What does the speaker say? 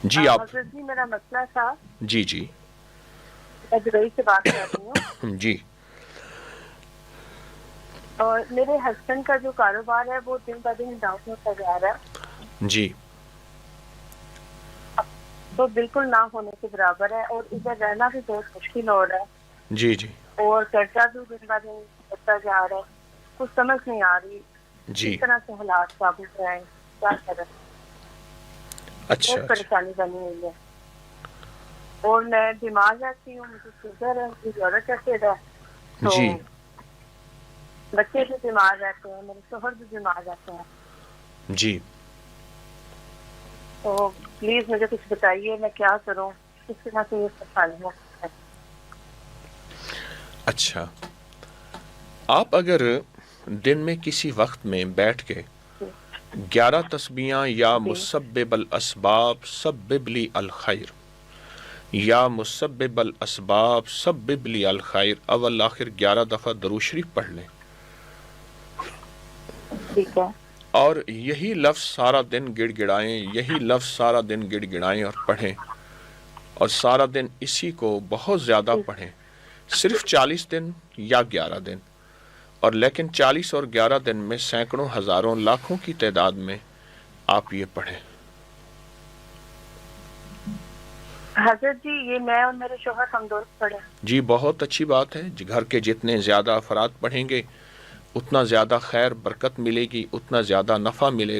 جی آپ حضرت جی میرا مسئلہ تھا، جی جی میں دبئی سے بات کر رہی ہوں، جی اور میرے ہسبینڈ کا جو کاروبار ہے وہ دن بہ دن ڈاؤن ہوتا جا رہا ہے، جی تو بالکل نہ ہونے کے برابر ہے، اور ادھر رہنا بھی بہت مشکل ہو رہا جی جی ہے، اور خرچہ بھی دن بہ دن بڑھتا جا رہا ہے، کچھ سمجھ نہیں آ رہی کس جی طرح سے حالات قابو میں آئیں، کیا کریں، اچھا بہت اچھا پریشانی بنی ہوئی ہے، اور میں بیمار رہتی ہوں، مجھے شوگر ہے، مجھے یورک ایسڈ ہے، تو جی بچے بھی بیمار رہتے ہیں، میرے شوہر بھی بیمار رہتے ہیں، جی تو پلیز مجھے کچھ بتائیے میں کیا کروں، کس طرح سے یہ سنبھالوں ہے۔ اچھا، آپ اگر دن میں کسی وقت میں بیٹھ کے 11 تسبیحاں یا جی مسبب الاسباب سبب لی الخیر یا مسبب الاسباب سبب لی الخیر اول آخر 11 دفعہ درود شریف پڑھ لیں، ٹھیک ہے، اور یہی لفظ سارا دن گڑ گڑائیں، یہی لفظ سارا دن گڑ گڑائیں اور پڑھیں، اور سارا دن اسی کو بہت زیادہ ٹھیک، پڑھیں، صرف 40 دن یا 11 دن، اور لیکن 40 اور 11 دن میں سینکڑوں ہزاروں لاکھوں کی تعداد میں آپ یہ پڑھیں۔ حضرت جی یہ میں اور میرے شوہر ہم دونوں پڑھے، جی بہت اچھی بات ہے، گھر کے جتنے زیادہ افراد پڑھیں گے اتنا زیادہ خیر برکت ملے گی، اتنا زیادہ نفع ملے گا۔